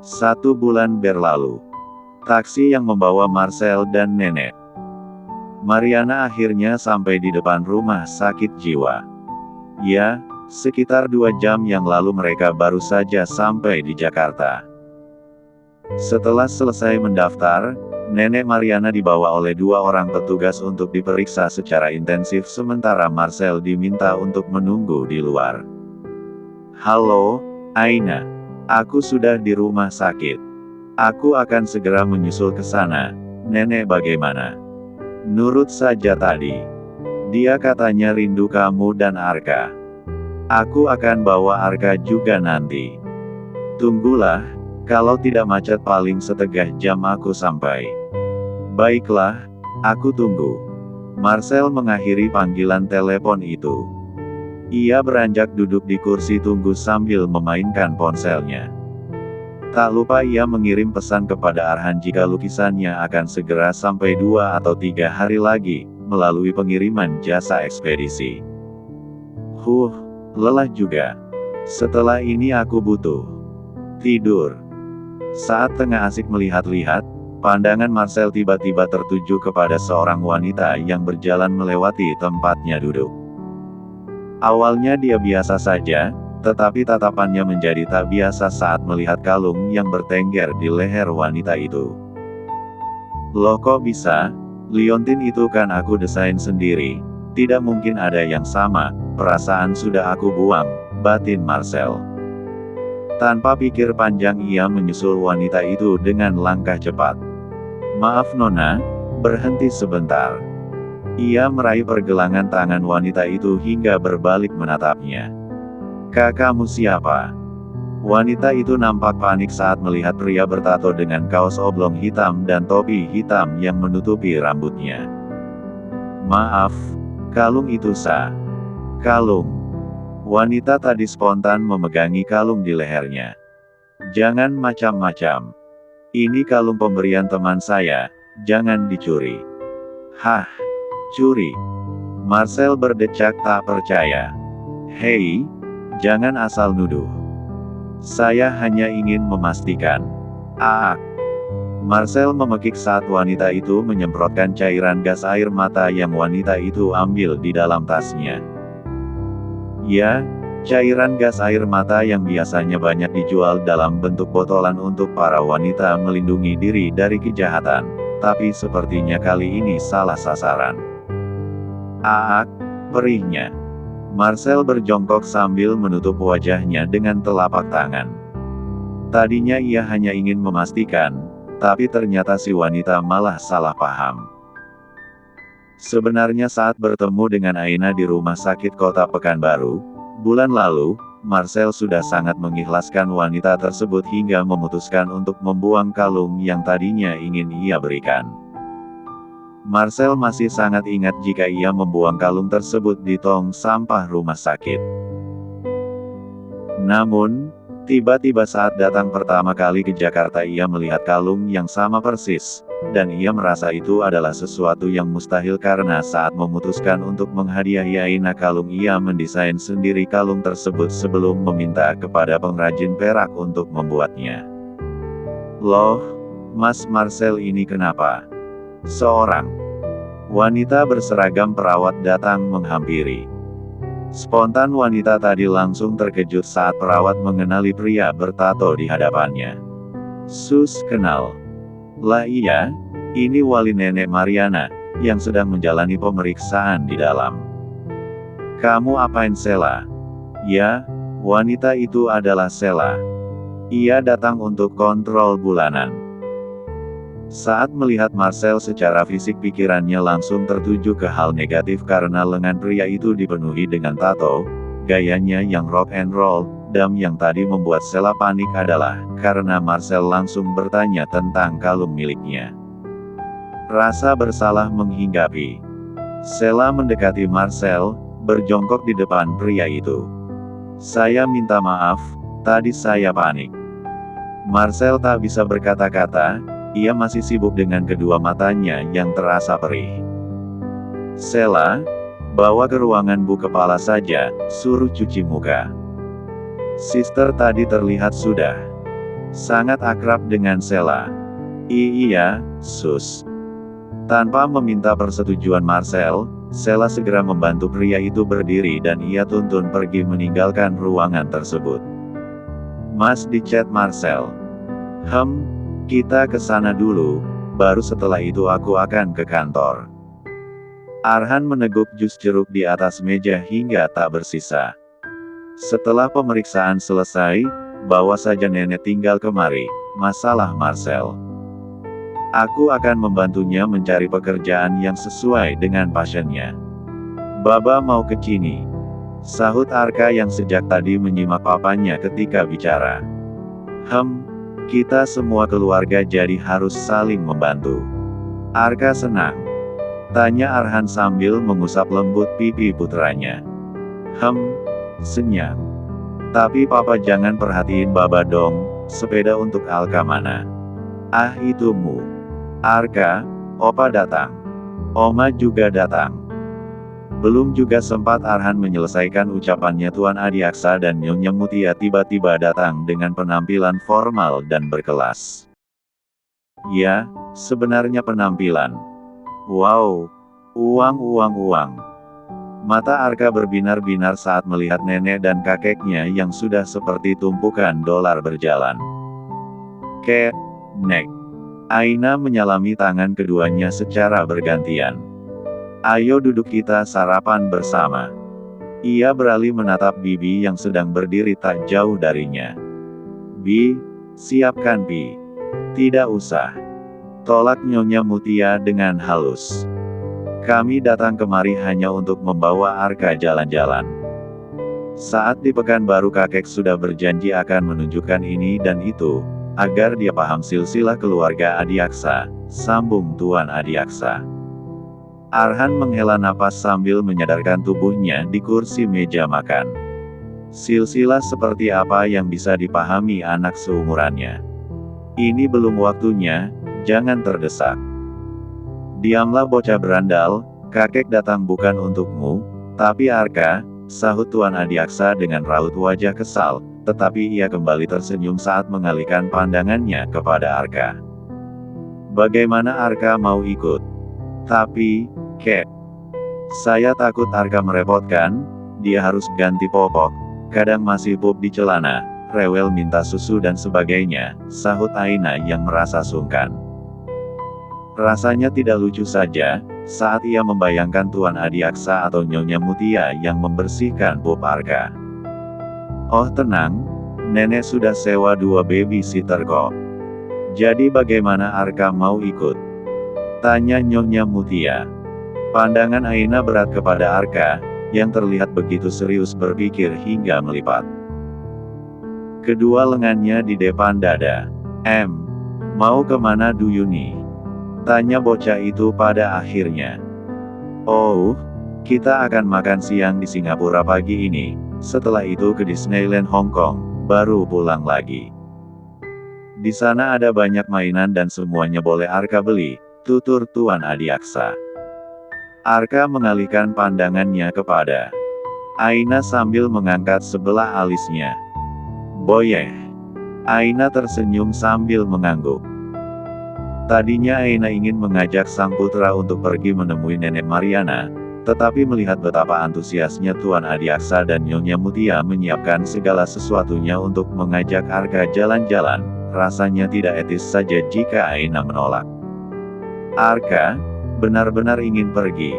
1 bulan berlalu. Taksi yang membawa Marcel dan nenek Mariana akhirnya sampai di depan rumah sakit jiwa. Ya, sekitar 2 jam yang lalu mereka baru saja sampai di Jakarta. Setelah selesai mendaftar, nenek Mariana dibawa oleh 2 orang petugas untuk diperiksa secara intensif sementara Marcel diminta untuk menunggu di luar. Halo, Aina. Aku sudah di rumah sakit. Aku akan segera menyusul ke sana. Nenek bagaimana? Nurut saja tadi. Dia katanya rindu kamu dan Arka. Aku akan bawa Arka juga nanti. Tunggulah, kalau tidak macet paling setengah jam aku sampai. Baiklah, aku tunggu. Marcel mengakhiri panggilan telepon itu. Ia beranjak duduk di kursi tunggu sambil memainkan ponselnya. Tak lupa ia mengirim pesan kepada Arhan jika lukisannya akan segera sampai 2 atau 3 hari lagi, melalui pengiriman jasa ekspedisi. Lelah juga. Setelah ini aku butuh tidur. Saat tengah asik melihat-lihat, pandangan Marcel tiba-tiba tertuju kepada seorang wanita yang berjalan melewati tempatnya duduk. Awalnya dia biasa saja, tetapi tatapannya menjadi tak biasa saat melihat kalung yang bertengger di leher wanita itu. Loh kok bisa? Liontin itu kan aku desain sendiri. Tidak mungkin ada yang sama, perasaan sudah aku buang, batin Marcel. Tanpa pikir panjang ia menyusul wanita itu dengan langkah cepat. Maaf Nona, berhenti sebentar. Ia meraih pergelangan tangan wanita itu hingga berbalik menatapnya. Kamu siapa? Wanita itu nampak panik saat melihat pria bertato dengan kaos oblong hitam dan topi hitam yang menutupi rambutnya. Maaf, kalung itu kalung. Wanita tadi spontan memegangi kalung di lehernya. Jangan macam-macam. Ini kalung pemberian teman saya, jangan dicuri. Hah? Curi? Marcel berdecak tak percaya. Hei, jangan asal nuduh. Saya hanya ingin memastikan. Marcel memekik saat wanita itu menyemprotkan cairan gas air mata yang wanita itu ambil di dalam tasnya. Ya, cairan gas air mata yang biasanya banyak dijual dalam bentuk botolan untuk para wanita melindungi diri dari kejahatan, tapi sepertinya kali ini salah sasaran. Perihnya. Marcel berjongkok sambil menutup wajahnya dengan telapak tangan. Tadinya ia hanya ingin memastikan, tapi ternyata si wanita malah salah paham. Sebenarnya saat bertemu dengan Aina di rumah sakit kota Pekanbaru, bulan lalu, Marcel sudah sangat mengikhlaskan wanita tersebut hingga memutuskan untuk membuang kalung yang tadinya ingin ia berikan. Marcel masih sangat ingat jika ia membuang kalung tersebut di tong sampah rumah sakit. Namun, tiba-tiba saat datang pertama kali ke Jakarta ia melihat kalung yang sama persis, dan ia merasa itu adalah sesuatu yang mustahil karena saat memutuskan untuk menghadiahi Aina kalung ia mendesain sendiri kalung tersebut sebelum meminta kepada pengrajin perak untuk membuatnya. Loh, Mas Marcel ini kenapa? Seorang wanita berseragam perawat datang menghampiri. Spontan wanita tadi langsung terkejut saat perawat mengenali pria bertato di hadapannya. Kenal. Lah iya, ini wali nenek Mariana, yang sedang menjalani pemeriksaan di dalam. Kamu apain Sela? Ya, wanita itu adalah Sela. Ia datang untuk kontrol bulanan. Saat melihat Marcel secara fisik pikirannya langsung tertuju ke hal negatif karena lengan pria itu dipenuhi dengan tato, gayanya yang rock and roll, dan yang tadi membuat Sela panik adalah, karena Marcel langsung bertanya tentang kalung miliknya. Rasa bersalah menghinggapi. Sela mendekati Marcel, berjongkok di depan pria itu. Saya minta maaf, tadi saya panik. Marcel tak bisa berkata-kata. Ia masih sibuk dengan kedua matanya yang terasa perih. Sela, bawa ke ruangan Bu Kepala saja, suruh cuci muka. Sister tadi terlihat sudah Sangat akrab dengan Sela. Iya, Sus. Tanpa meminta persetujuan Marcel, Sela segera membantu pria itu berdiri dan ia tuntun pergi meninggalkan ruangan tersebut. Mas, dicat Marcel. Kita ke sana dulu, baru setelah itu aku akan ke kantor. Arhan meneguk jus jeruk di atas meja hingga tak bersisa. Setelah pemeriksaan selesai, bawa saja nenek tinggal kemari, masalah Marcel. Aku akan membantunya mencari pekerjaan yang sesuai dengan pasiennya. Baba mau ke sini, sahut Arka yang sejak tadi menyimak papanya ketika bicara. Kita semua keluarga jadi harus saling membantu. Arka senang, tanya Arhan sambil mengusap lembut pipi putranya. Senyang. Tapi papa jangan perhatiin Baba dong, sepeda untuk Alka mana? Ah, itu mu. Arka, opa datang. Oma juga datang. Belum juga sempat Arhan menyelesaikan ucapannya, Tuan Adiaksa dan Nyonya Mutia tiba-tiba datang dengan penampilan formal dan berkelas. Ya, sebenarnya penampilan. Wow, uang. Mata Arka berbinar-binar saat melihat nenek dan kakeknya yang sudah seperti tumpukan dolar berjalan. Nek. Aina menyalami tangan keduanya secara bergantian. Ayo duduk kita sarapan bersama. Ia beralih menatap Bibi yang sedang berdiri tak jauh darinya. Bi, siapkan Bi. Tidak usah. Tolak Nyonya Mutia dengan halus. Kami datang kemari hanya untuk membawa Arka jalan-jalan. Saat di Pekanbaru kakek sudah berjanji akan menunjukkan ini dan itu, agar dia paham silsilah keluarga Adiaksa, sambung Tuan Adiaksa. Arhan menghela napas sambil menyadarkan tubuhnya di kursi meja makan. Silsilah seperti apa yang bisa dipahami anak seumurannya? Ini belum waktunya, jangan terdesak. Diamlah bocah berandal, kakek datang bukan untukmu, tapi Arka, sahut Tuan Adiaksa dengan raut wajah kesal, tetapi ia kembali tersenyum saat mengalihkan pandangannya kepada Arka. Bagaimana Arka mau ikut? Tapi, saya takut Arka merepotkan, dia harus ganti popok, kadang masih pup di celana, rewel minta susu dan sebagainya, sahut Aina yang merasa sungkan. Rasanya tidak lucu saja, saat ia membayangkan Tuan Adiaksa atau Nyonya Mutia yang membersihkan pup Arka. Oh tenang, nenek sudah sewa 2 babysitter kok. Jadi bagaimana Arka mau ikut? Tanya Nyonya Mutia. Pandangan Aina berat kepada Arka, yang terlihat begitu serius berpikir hingga melipat. Kedua lengannya di depan dada. Mau kemana do you nih? Tanya bocah itu pada akhirnya. Oh, kita akan makan siang di Singapura pagi ini. Setelah itu ke Disneyland Hong Kong, baru pulang lagi. Di sana ada banyak mainan dan semuanya boleh Arka beli, tutur Tuan Adiaksa. Arka mengalihkan pandangannya kepada Aina sambil mengangkat sebelah alisnya. Boyeh. Aina tersenyum sambil mengangguk. Tadinya Aina ingin mengajak sang putra untuk pergi menemui Nenek Mariana, tetapi melihat betapa antusiasnya Tuan Adiaksa dan Nyonya Mutia menyiapkan segala sesuatunya untuk mengajak Arka jalan-jalan, rasanya tidak etis saja jika Aina menolak. Arka, benar-benar ingin pergi?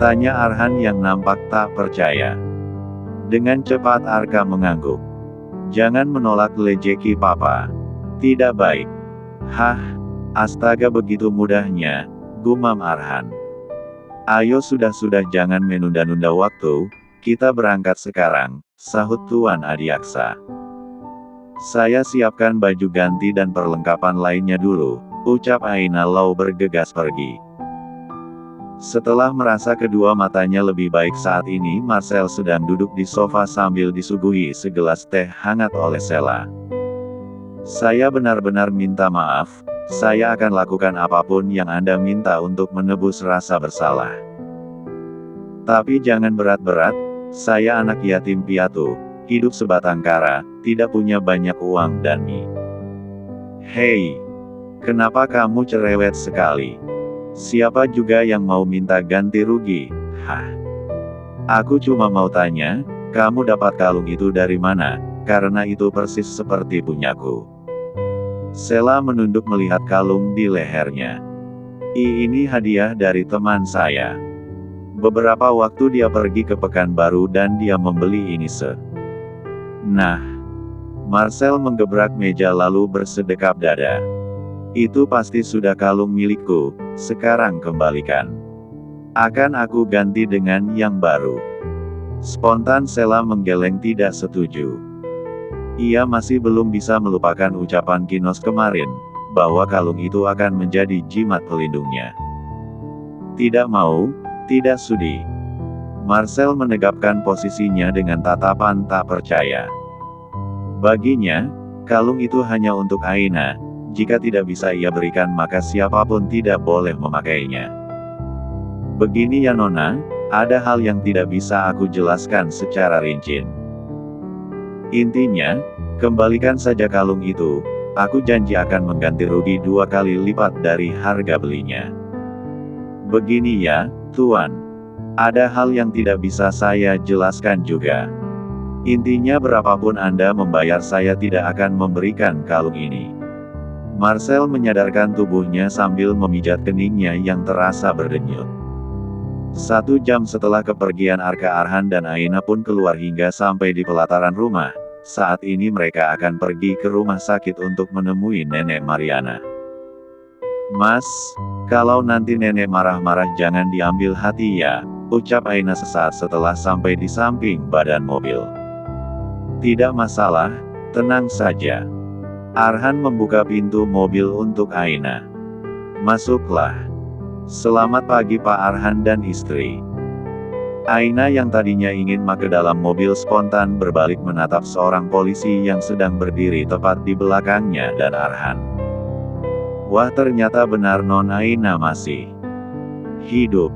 Tanya Arhan yang nampak tak percaya. Dengan cepat Arka mengangguk. Jangan menolak lejeki papa. Tidak baik. Astaga begitu mudahnya, gumam Arhan. Ayo sudah jangan menunda-nunda waktu, kita berangkat sekarang, sahut Tuan Adiaksa. Saya siapkan baju ganti dan perlengkapan lainnya dulu, ucap Aina lalu bergegas pergi. Setelah merasa kedua matanya lebih baik saat ini Marcel sedang duduk di sofa sambil disuguhi segelas teh hangat oleh Sela. Saya benar-benar minta maaf. Saya akan lakukan apapun yang Anda minta untuk menebus rasa bersalah. Tapi jangan berat-berat, saya anak yatim piatu, hidup sebatang kara, tidak punya banyak uang dan mie. Hei, kenapa kamu cerewet sekali? Siapa juga yang mau minta ganti rugi? Hah? Aku cuma mau tanya, kamu dapat kalung itu dari mana? Karena itu persis seperti punyaku. Sheila menunduk melihat kalung di lehernya. Ini hadiah dari teman saya. Beberapa waktu dia pergi ke Pekanbaru dan dia membeli ini Nah, Marcel menggebrak meja lalu bersedekap dada. Itu pasti sudah kalung milikku, sekarang kembalikan. Akan aku ganti dengan yang baru. Spontan Sheila menggeleng tidak setuju. Ia masih belum bisa melupakan ucapan Kinos kemarin, bahwa kalung itu akan menjadi jimat pelindungnya. Tidak mau, tidak sudi. Marcel menegapkan posisinya dengan tatapan tak percaya. Baginya, kalung itu hanya untuk Aina, jika tidak bisa ia berikan maka siapapun tidak boleh memakainya. Begini ya Nona, ada hal yang tidak bisa aku jelaskan secara rinci. Intinya, kembalikan saja kalung itu, aku janji akan mengganti rugi 2 kali lipat dari harga belinya. Begini ya, Tuan. Ada hal yang tidak bisa saya jelaskan juga. Intinya berapapun Anda membayar saya tidak akan memberikan kalung ini. Marcel menyadarkan tubuhnya sambil memijat keningnya yang terasa berdenyut. 1 jam setelah kepergian Arka Arhan dan Aina pun keluar hingga sampai di pelataran rumah. Saat ini mereka akan pergi ke rumah sakit untuk menemui Nenek Mariana. Mas, kalau nanti Nenek marah-marah jangan diambil hati ya, ucap Aina sesaat setelah sampai di samping badan mobil. Tidak masalah, tenang saja. Arhan membuka pintu mobil untuk Aina. Masuklah. Selamat pagi Pak Arhan dan istri. Aina yang tadinya ingin masuk ke dalam mobil spontan berbalik menatap seorang polisi yang sedang berdiri tepat di belakangnya dan Arhan. Wah ternyata benar Non Aina masih hidup.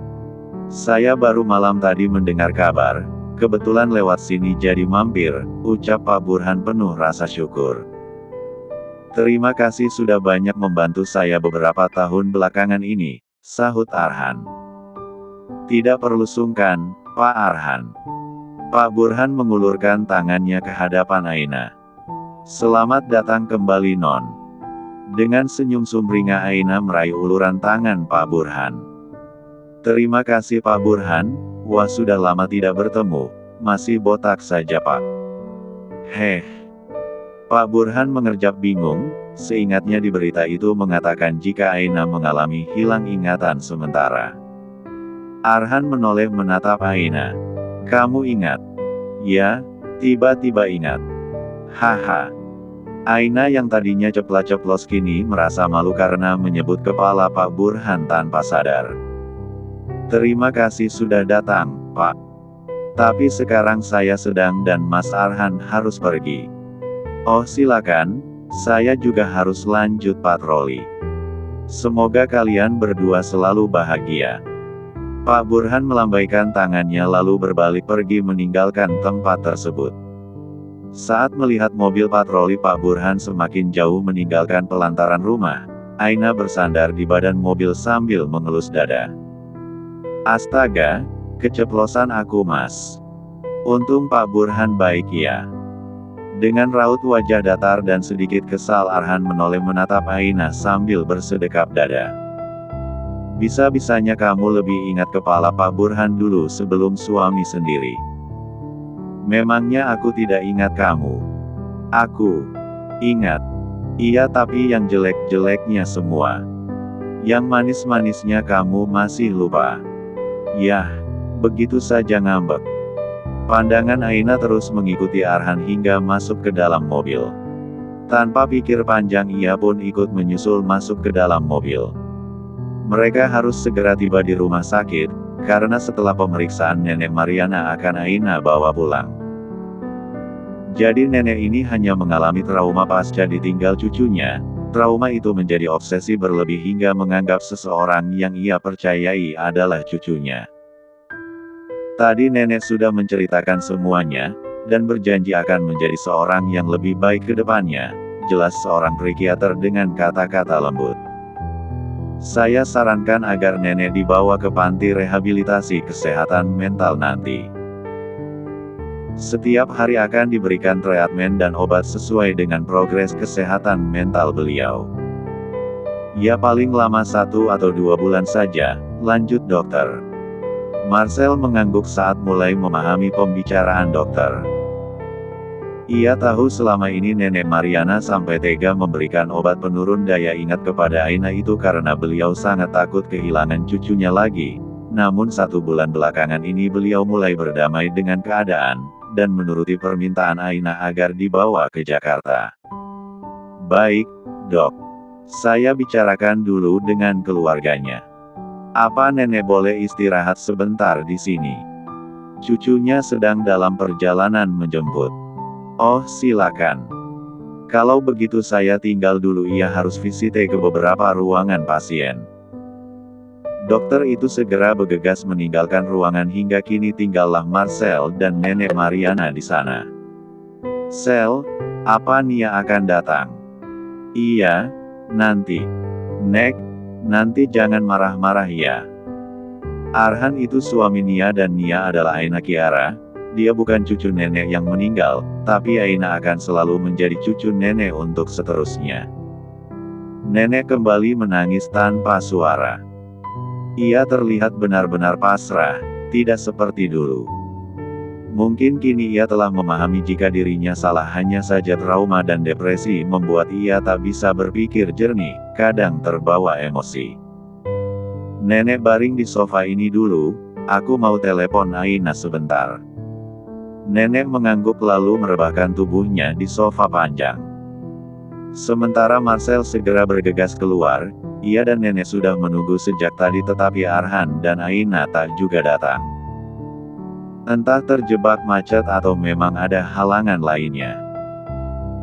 Saya baru malam tadi mendengar kabar, kebetulan lewat sini jadi mampir, ucap Pak Burhan penuh rasa syukur. Terima kasih sudah banyak membantu saya beberapa tahun belakangan ini, sahut Arhan. Tidak perlu sungkan, Pak Arhan. Pak Burhan mengulurkan tangannya ke hadapan Aina. Selamat datang kembali Non. Dengan senyum sumringah Aina meraih uluran tangan Pak Burhan. Terima kasih Pak Burhan, wah sudah lama tidak bertemu, masih botak saja Pak. Heh. Pak Burhan mengerjap bingung, seingatnya di berita itu mengatakan jika Aina mengalami hilang ingatan sementara. Arhan menoleh menatap Aina. Kamu ingat? Ya, tiba-tiba ingat. Haha. Aina yang tadinya ceplas-ceplos kini merasa malu karena menyebut kepala Pak Burhan tanpa sadar. Terima kasih sudah datang, Pak. Tapi sekarang saya sedang dan Mas Arhan harus pergi. Oh silakan, saya juga harus lanjut patroli. Semoga kalian berdua selalu bahagia. Pak Burhan melambaikan tangannya lalu berbalik pergi meninggalkan tempat tersebut. Saat melihat mobil patroli Pak Burhan semakin jauh meninggalkan pelantaran rumah, Aina bersandar di badan mobil sambil mengelus dada. Astaga, keceplosan aku Mas. Untung Pak Burhan baik ya. Dengan raut wajah datar dan sedikit kesal Arhan menoleh menatap Aina sambil bersedekap dada. Bisa-bisanya kamu lebih ingat kepala Pak Burhan dulu sebelum suami sendiri. Memangnya aku tidak ingat kamu? Aku ingat. Iya tapi yang jelek-jeleknya semua. Yang manis-manisnya kamu masih lupa. Yah, begitu saja ngambek. Pandangan Aina terus mengikuti Arhan hingga masuk ke dalam mobil. Tanpa pikir panjang ia pun ikut menyusul masuk ke dalam mobil. Mereka harus segera tiba di rumah sakit, karena setelah pemeriksaan Nenek Mariana akan Aina bawa pulang. Jadi nenek ini hanya mengalami trauma pasca ditinggal cucunya, trauma itu menjadi obsesi berlebih hingga menganggap seseorang yang ia percayai adalah cucunya. Tadi nenek sudah menceritakan semuanya, dan berjanji akan menjadi seorang yang lebih baik ke depannya, jelas seorang psikiater dengan kata-kata lembut. Saya sarankan agar nenek dibawa ke panti rehabilitasi kesehatan mental nanti. Setiap hari akan diberikan treatmen dan obat sesuai dengan progres kesehatan mental beliau. Ya paling lama 1 atau 2 bulan saja, lanjut dokter. Marcel mengangguk saat mulai memahami pembicaraan dokter. Ia tahu selama ini nenek Mariana sampai tega memberikan obat penurun daya ingat kepada Aina itu karena beliau sangat takut kehilangan cucunya lagi. Namun 1 bulan belakangan ini beliau mulai berdamai dengan keadaan, dan menuruti permintaan Aina agar dibawa ke Jakarta. Baik, dok. Saya bicarakan dulu dengan keluarganya. Apa nenek boleh istirahat sebentar di sini? Cucunya sedang dalam perjalanan menjemput. Oh, silakan. Kalau begitu saya tinggal dulu, ia harus visite ke beberapa ruangan pasien. Dokter itu segera bergegas meninggalkan ruangan hingga kini tinggallah Marcel dan nenek Mariana di sana. Sel, apa Nia akan datang? Iya, nanti. Nek, nanti jangan marah-marah ya. Arhan itu suami Nia dan Nia adalah Aina Kiara. Dia bukan cucu nenek yang meninggal, tapi Aina akan selalu menjadi cucu nenek untuk seterusnya. Nenek kembali menangis tanpa suara. Ia terlihat benar-benar pasrah, tidak seperti dulu. Mungkin kini ia telah memahami jika dirinya salah, hanya saja trauma dan depresi membuat ia tak bisa berpikir jernih, kadang terbawa emosi. Nenek baring di sofa ini dulu, aku mau telepon Aina sebentar. Nenek mengangguk lalu merebahkan tubuhnya di sofa panjang. Sementara Marcel segera bergegas keluar, ia dan nenek sudah menunggu sejak tadi tetapi Arhan dan Aina tak juga datang. Entah terjebak macet atau memang ada halangan lainnya.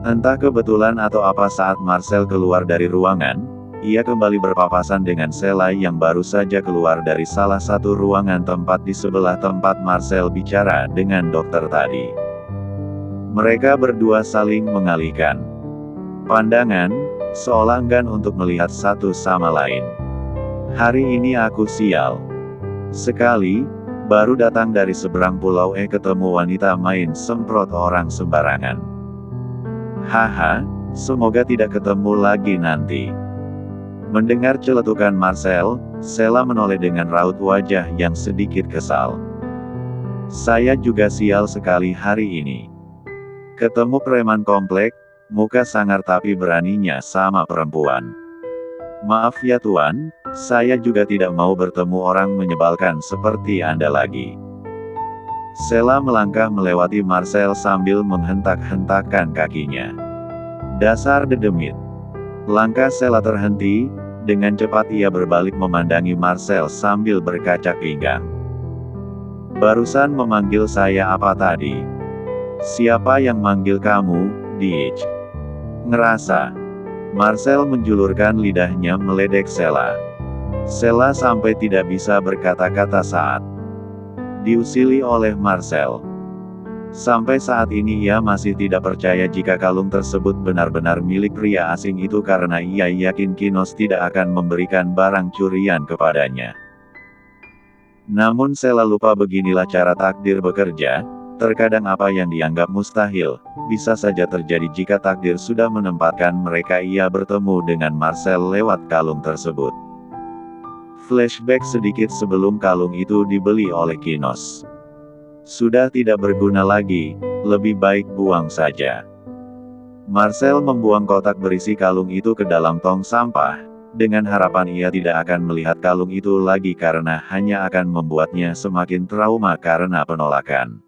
Entah kebetulan atau apa, saat Marcel keluar dari ruangan, ia kembali berpapasan dengan Sela yang baru saja keluar dari salah satu ruangan tempat di sebelah tempat Marcel bicara dengan dokter tadi. Mereka berdua saling mengalihkan pandangan, seolah enggan untuk melihat satu sama lain. Hari ini aku sial sekali, baru datang dari seberang pulau ketemu wanita main semprot orang sembarangan. Haha, semoga tidak ketemu lagi nanti. Mendengar celetukan Marcel, Sela menoleh dengan raut wajah yang sedikit kesal. Saya juga sial sekali hari ini. Ketemu preman komplek, muka sangar tapi beraninya sama perempuan. Maaf ya Tuan, saya juga tidak mau bertemu orang menyebalkan seperti Anda lagi. Sela melangkah melewati Marcel sambil menghentak-hentakkan kakinya. Dasar dedemit. Langkah Sela terhenti, dengan cepat ia berbalik memandangi Marcel sambil berkacak pinggang. Barusan memanggil saya apa tadi? Siapa yang manggil kamu, Dich? Ngerasa. Marcel menjulurkan lidahnya meledek Sela. Sela sampai tidak bisa berkata-kata saat diusili oleh Marcel. Sampai saat ini ia masih tidak percaya jika kalung tersebut benar-benar milik pria asing itu karena ia yakin Kinos tidak akan memberikan barang curian kepadanya. Namun Sela lupa beginilah cara takdir bekerja, terkadang apa yang dianggap mustahil, bisa saja terjadi jika takdir sudah menempatkan mereka. Ia bertemu dengan Marcel lewat kalung tersebut. Flashback sedikit sebelum kalung itu dibeli oleh Kinos. Sudah tidak berguna lagi, lebih baik buang saja. Marcel membuang kotak berisi kalung itu ke dalam tong sampah, dengan harapan ia tidak akan melihat kalung itu lagi karena hanya akan membuatnya semakin trauma karena penolakan.